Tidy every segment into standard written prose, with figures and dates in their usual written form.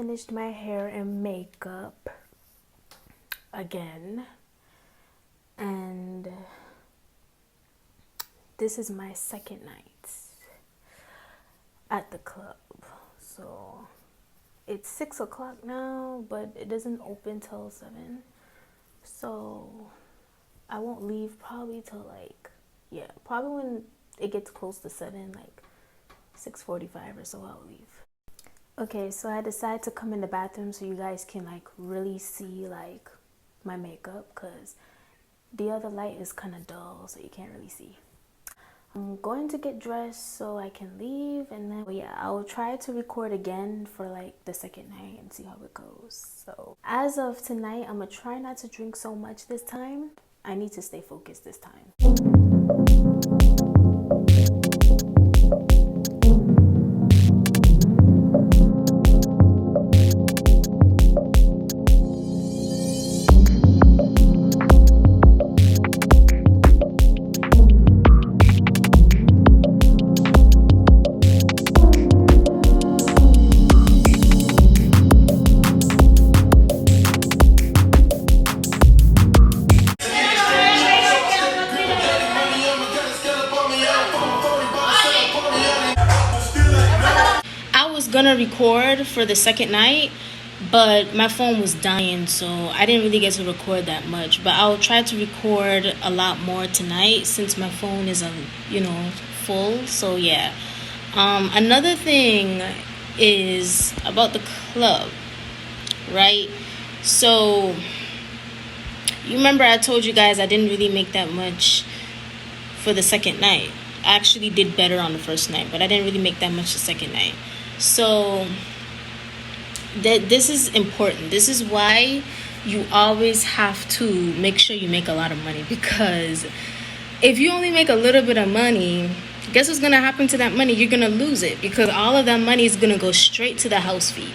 finished my hair and makeup again, and this is my second night at the club. So it's 6 o'clock now, but it doesn't open till 7, so I won't leave probably till probably when it gets close to 7, like 6:45 or so, I'll leave. Okay, so I decided to come in the bathroom so you guys can like really see like my makeup, because the other light is kind of dull, so you can't really see. I'm going to get dressed so I can leave, and then I will try to record again for like the second night and see how it goes. So as of tonight, I'm gonna try not to drink so much this time. I need to stay focused this time. Gonna record for the second night, but my phone was dying, so I didn't really get to record that much, but I'll try to record a lot more tonight since my phone is full. So yeah, another thing is about the club, right? So you remember I told you guys I didn't really make that much for the second night. I actually did better on the first night, but I didn't really make that much the second night. So this is important. This is why you always have to make sure you make a lot of money, because if you only make a little bit of money, guess what's going to happen to that money? You're going to lose it, because all of that money is going to go straight to the house fee.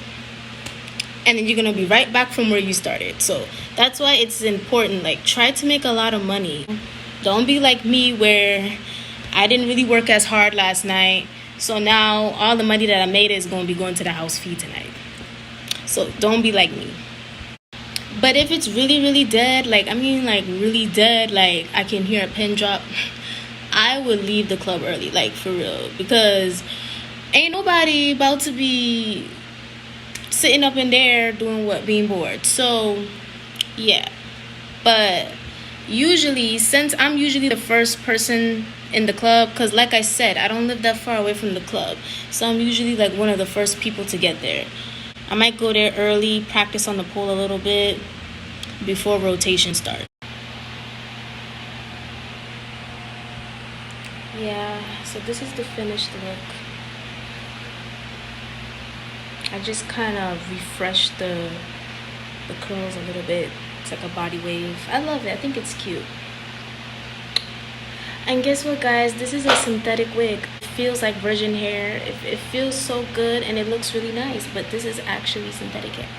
And then you're going to be right back from where you started. So that's why it's important. Like, try to make a lot of money. Don't be like me, where I didn't really work as hard last night. So now all the money that I made is going to be going to the house fee tonight. So don't be like me. But if it's really, really dead, really dead, like I can hear a pin drop, I would leave the club early, like for real. Because ain't nobody about to be sitting up in there doing what? Being bored. So yeah. But usually, since I'm usually the first person in the club, because like I said, I don't live that far away from the club, so I'm usually like one of the first people to get there. I might go there early, practice on the pole a little bit before rotation starts. Yeah, so this is the finished look. I just kind of refreshed the curls a little bit. It's like a body wave. I love it. I think it's cute. And guess what, guys? This is a synthetic wig. It feels like virgin hair. It feels so good and it looks really nice, but this is actually synthetic hair.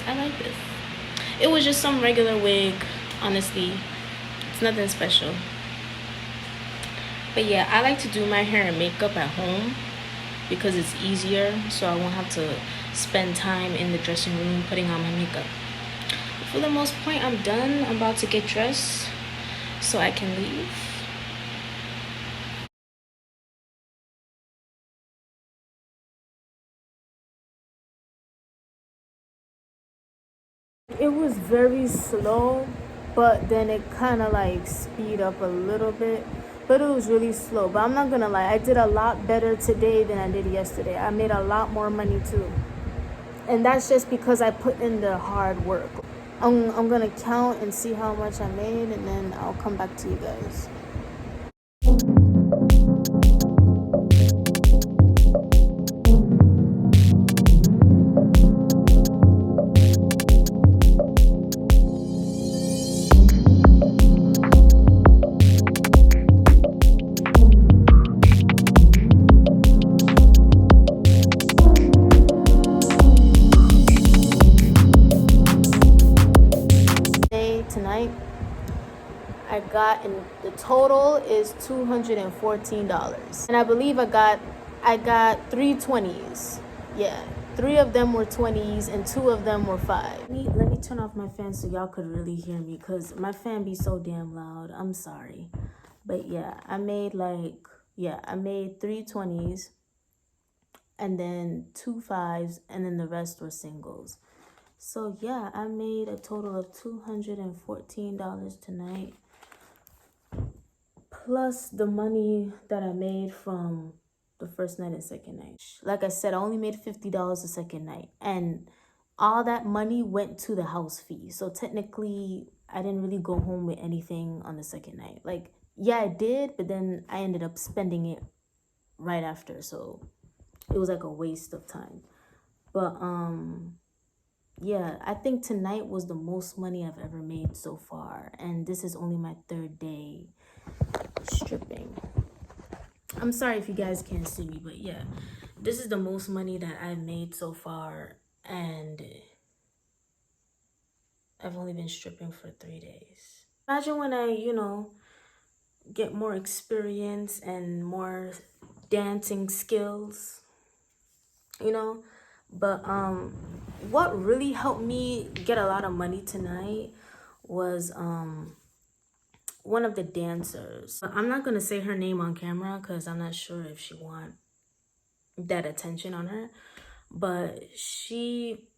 I like this. It was just some regular wig, honestly. It's nothing special. But yeah, I like to do my hair and makeup at home because it's easier, so I won't have to spend time in the dressing room putting on my makeup. But for the most part, I'm done. I'm about to get dressed so I can leave. It was very slow, but then it kind of like speed up a little bit, but it was really slow. But I'm not gonna lie, I did a lot better today than I did yesterday. I made a lot more money too, and that's just because I put in the hard work. I'm gonna count and see how much I made, and then I'll come back to you guys. Tonight I got, and the total is $214, and I believe I got 3 20s. Yeah, 3 of them were 20s and 2 of them were 5. Let me turn off my fan so y'all could really hear me, because my fan be so damn loud. I'm sorry. But yeah, I made 3 20s and then 2 5s, and then the rest were singles. So yeah, I made a total of $214 tonight, plus the money that I made from the first night and second night. Like I said, I only made $50 the second night, and all that money went to the house fee. So technically, I didn't really go home with anything on the second night. Like, yeah, I did, but then I ended up spending it right after. So it was like a waste of time. But yeah, I think tonight was the most money I've ever made so far, and this is only my 3rd day stripping. I'm sorry if you guys can't see me, but yeah, this is the most money that I've made so far, and I've only been stripping for 3 days. Imagine when I, get more experience and more dancing skills, But what really helped me get a lot of money tonight was one of the dancers. I'm not gonna say her name on camera because I'm not sure if she want that attention on her. But she,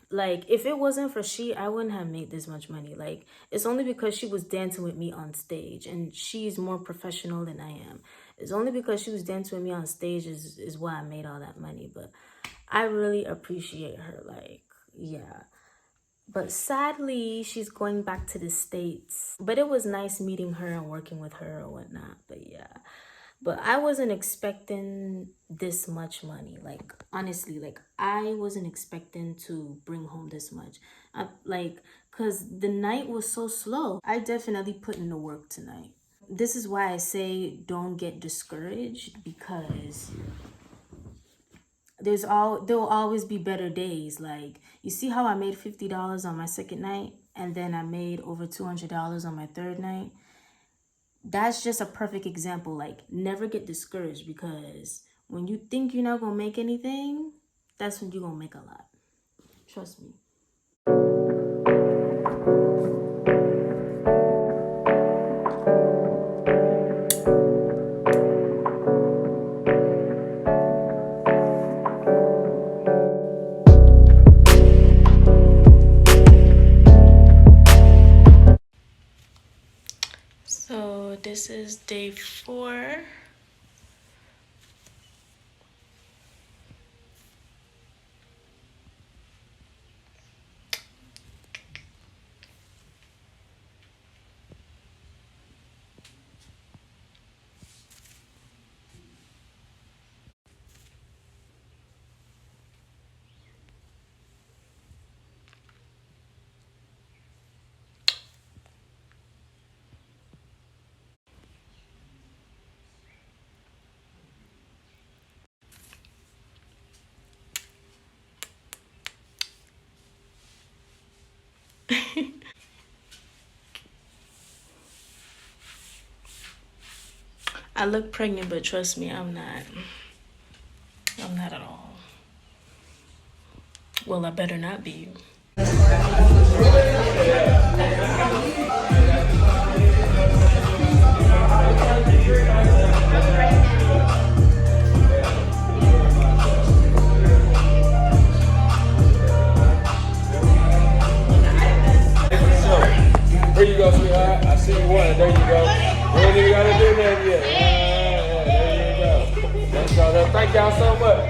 like, if it wasn't for she, I wouldn't have made this much money. Like, it's only because she was dancing with me on stage, and she's more professional than I am. It's only because she was dancing with me on stage is why I made all that money. But I really appreciate her, like, yeah. But sadly, she's going back to the States. But it was nice meeting her and working with her or whatnot. But yeah. But I wasn't expecting this much money. Like, honestly, like, I wasn't expecting to bring home this much. Because the night was so slow. I definitely put in the work tonight. This is why I say don't get discouraged, because there'll always be better days. Like, you see how I made $50 on my second night, and then I made over $200 on my 3rd night. That's just a perfect example. Like, never get discouraged, because when you think you're not gonna make anything, that's when you're gonna make a lot. Trust me. So this is day 4. I look pregnant, but trust me, I'm not. I'm not at all. Well, I better not be. There you go, sweetheart. I see you one. There you go. You ain't even got to do that yet. There you go. Let's go. Thank y'all so much.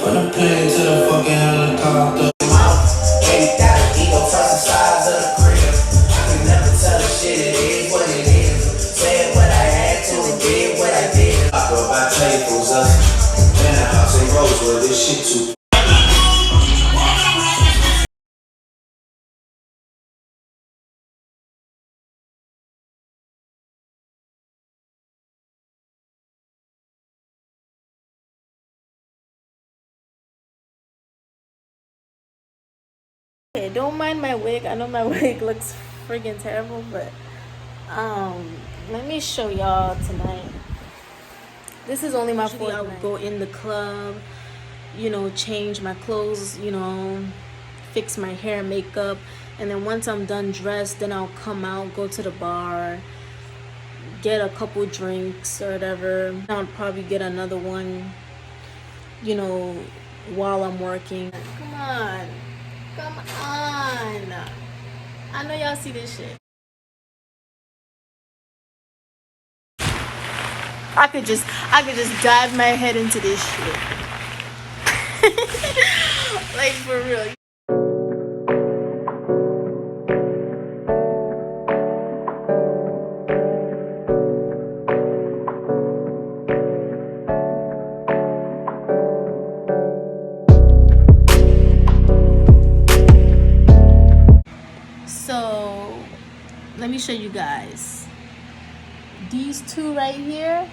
From the plane to the fucking helicopter. So Man, I'll take Rosewood, this shit too. Okay, don't mind my wig. I know my wig looks friggin' terrible, but let me show y'all tonight. This is only my fourth night. I would go in the club, you know, change my clothes, you know, fix my hair, makeup, and then once I'm done dressed, then I'll come out, go to the bar, get a couple drinks or whatever. I'll probably get another one, you know, while I'm working. Come on. Come on. I know y'all see this shit. I could just dive my head into this shit. Like for real. So let me show you guys. These two right here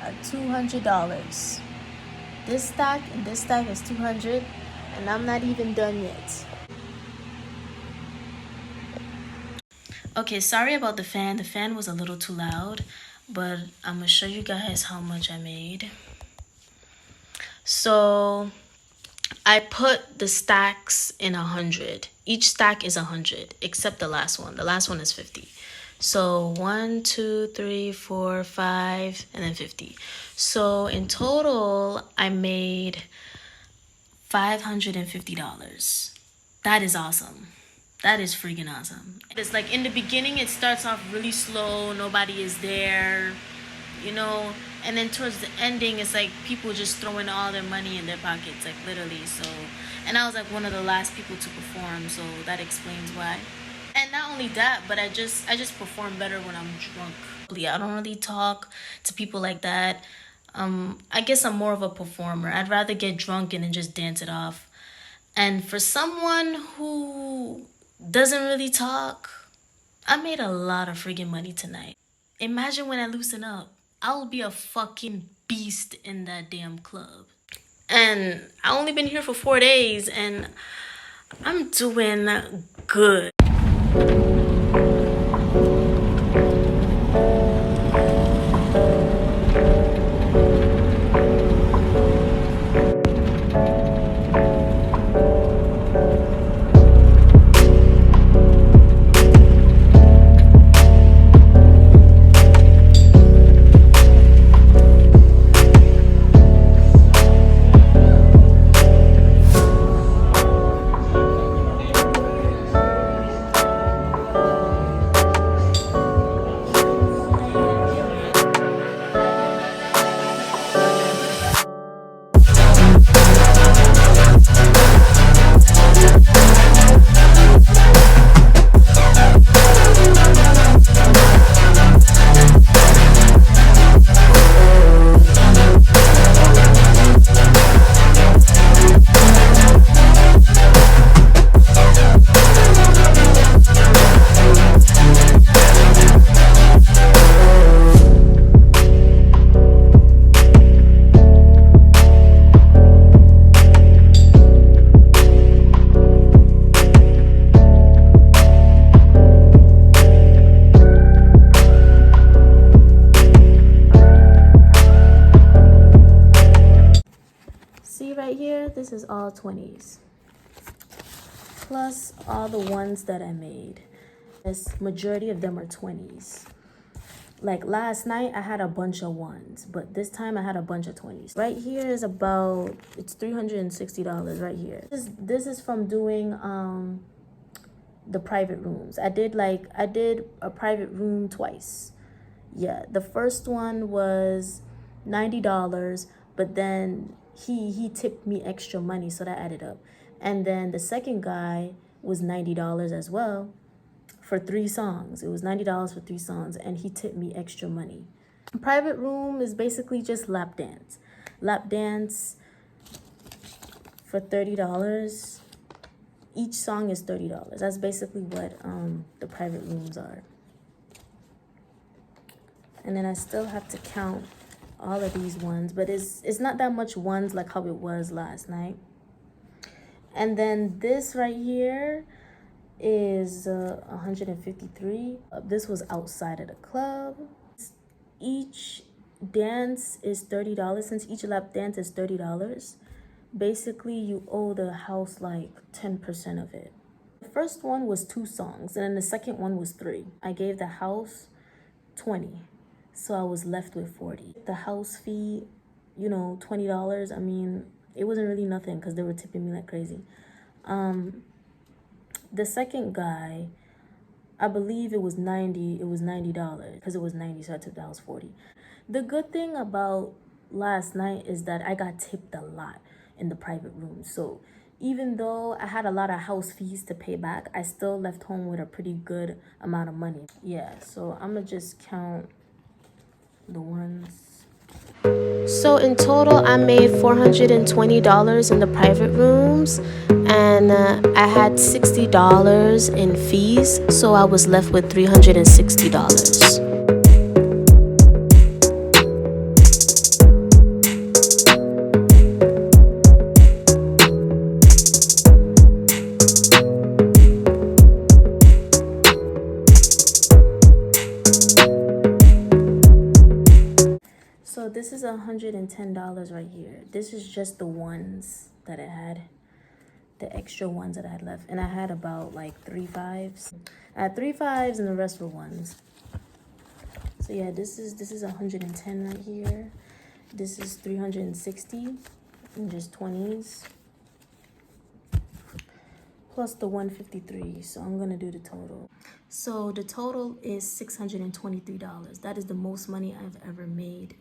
are $200. This stack and this stack is $200, and I'm not even done yet. Okay, sorry about the fan. The fan was a little too loud, but I'm gonna show you guys how much I made. So I put the stacks in 100. Each stack is 100, except the last one. The last one is 50. So 1, 2, 3, 4, 5, and then 50. So in total, I made $550. That is awesome. That is freaking awesome. It's like in the beginning, it starts off really slow. Nobody is there, you know. And then towards the ending, it's like people just throwing all their money in their pockets, like literally. So, and I was like one of the last people to perform, so that explains why. And not only that, but I just perform better when I'm drunk. I don't really talk to people like that. I guess I'm more of a performer. I'd rather get drunk and then just dance it off. And for someone who doesn't really talk, I made a lot of friggin' money tonight. Imagine when I loosen up. I'll be a fucking beast in that damn club. And I only been here for 4 days and I'm doing good. See right here, this is all 20s. Plus all the ones that I made. This majority of them are 20s. Like last night I had a bunch of ones, but this time I had a bunch of 20s. Right here is about, it's $360 right here. This is from doing the private rooms. I did a private room twice. Yeah, the first one was $90, but then he tipped me extra money, so that added up. And then the second guy was $90 as well for 3 songs. It was $90 for 3 songs, and he tipped me extra money. Private room is basically just lap dance. Lap dance for $30. Each song is $30. That's basically what the private rooms are. And then I still have to count all of these ones, but it's not that much ones like how it was last night. And then this right here is 153. This was outside of the club. Each dance is $30. Since each lap dance is $30, basically you owe the house like 10% of it. The first one was 2 songs, and then the second one was 3. I gave the house 20, so I was left with 40. The house fee, you know, $20. I mean, it wasn't really nothing because they were tipping me like crazy. The second guy, I believe it was $90. It was $90 because it was 90, so I tipped the house 40. The good thing about last night is that I got tipped a lot in the private room. So even though I had a lot of house fees to pay back, I still left home with a pretty good amount of money. Yeah, so I'm gonna just count the ones. So in total, I made $420 in the private rooms, and I had $60 in fees, so I was left with $360. So this is $110 right here. This is just the ones that I had, the extra ones that I had left. And I had about like 3 5s. I had 3 5s and the rest were ones. So yeah, this is 110 right here. This is 360 and just 20s. Plus the 153. So I'm gonna do the total. So the total is $623. That is the most money I've ever made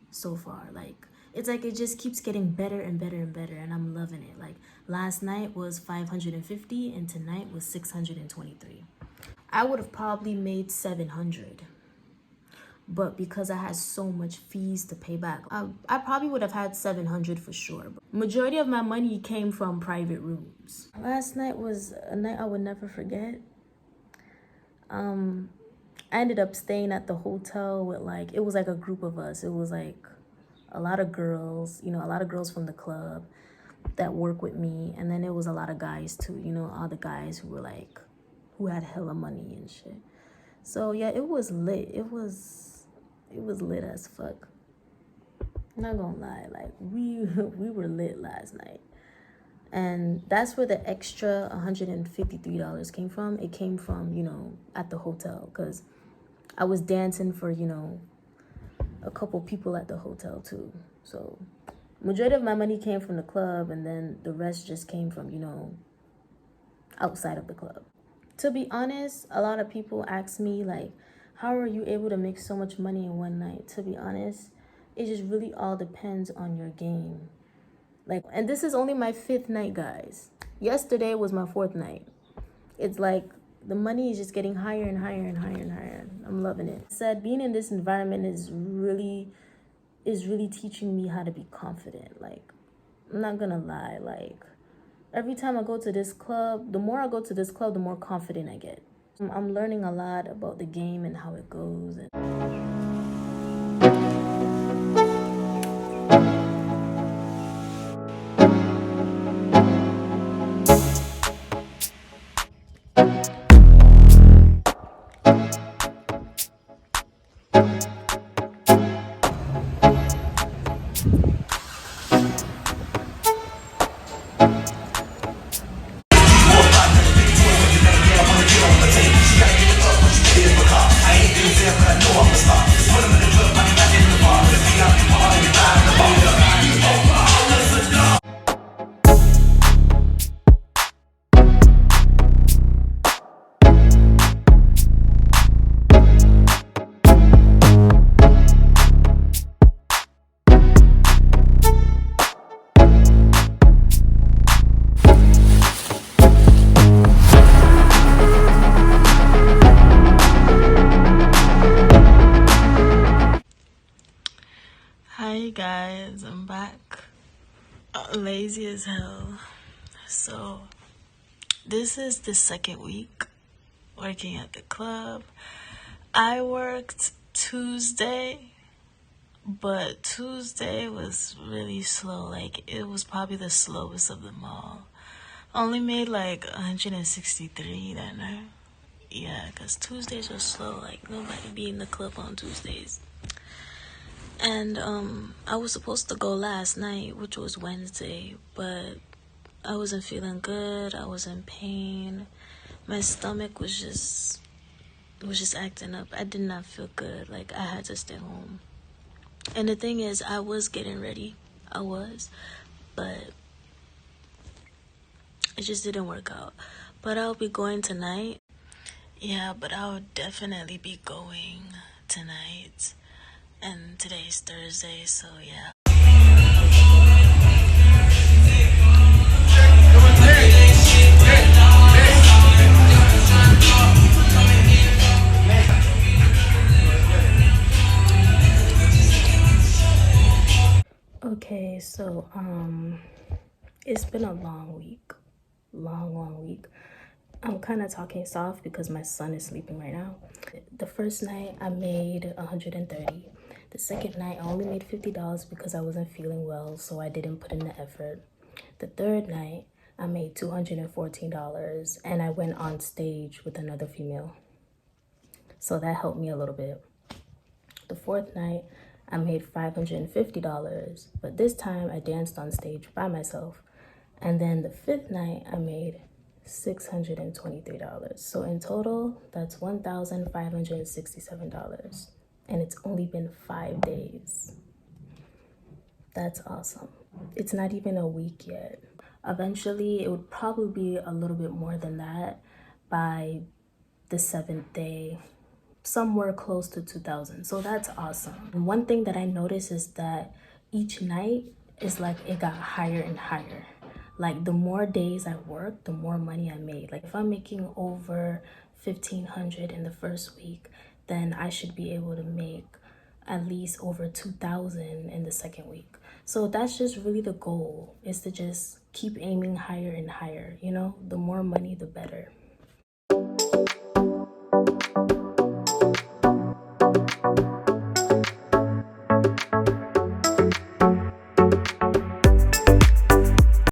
so far. Like, it's like it just keeps getting better and better and better, and I'm loving it. Like, last night was 550 and tonight was 623. I would have probably made 700, but because I had so much fees to pay back, I probably would have had 700 for sure. But majority of my money came from private rooms. Last night was a night I would never forget. I ended up staying at the hotel with like, it was like a group of us. It was like a lot of girls, you know, a lot of girls from the club that work with me. And then it was a lot of guys too, you know, all the guys who were like, who had hella money and shit. So yeah, it was lit. It was lit as fuck. I'm not gonna lie, like we were lit last night. And that's where the extra $153 came from. It came from, you know, at the hotel, because I was dancing for, you know, a couple people at the hotel too. So majority of my money came from the club, and then the rest just came from, you know, outside of the club. To be honest, a lot of people ask me like, how are you able to make so much money in one night? To be honest, it just really all depends on your game. Like, and this is only my 5th night, guys. Yesterday was my 4th night. It's like the money is just getting higher and higher and higher and higher. I'm loving it. Said being in this environment is really teaching me how to be confident. Like, I'm not gonna lie, like every time I go to this club, the more I go to this club, the more confident I get. I'm learning a lot about the game and how it goes. Hey guys, I'm back. Lazy as hell. So, this is the second week working at the club. I worked Tuesday, but Tuesday was really slow. Like, it was probably the slowest of them all. Only made like 163 that night. Yeah, because Tuesdays are slow. Like, nobody be in the club on Tuesdays. And I was supposed to go last night, which was Wednesday, but I wasn't feeling good. I was in pain. My stomach was just acting up. I did not feel good. Like, I had to stay home. And the thing is, I was getting ready. I was, but it just didn't work out. But I'll be going tonight. Yeah, but I'll definitely be going tonight. And today's Thursday, so yeah. Okay, so it's been a long week. Long week. I'm kind of talking soft because my son is sleeping right now. The first night I made 130. The second night I only made $50 because I wasn't feeling well, so I didn't put in the effort. The third night I made $214 and I went on stage with another female. So that helped me a little bit. The fourth night I made $550, but this time I danced on stage by myself. And then the fifth night I made $623. So in total, that's $1,567. And it's only been 5 days. That's awesome. It's not even a week yet. Eventually, it would probably be a little bit more than that by the 7th day, somewhere close to 2,000. So that's awesome. And one thing that I noticed is that each night is like it got higher and higher. Like the more days I worked, the more money I made. Like if I'm making over 1,500 in the first week, then I should be able to make at least over 2,000 in the second week. So that's just really the goal, is to just keep aiming higher and higher, you know? The more money, the better.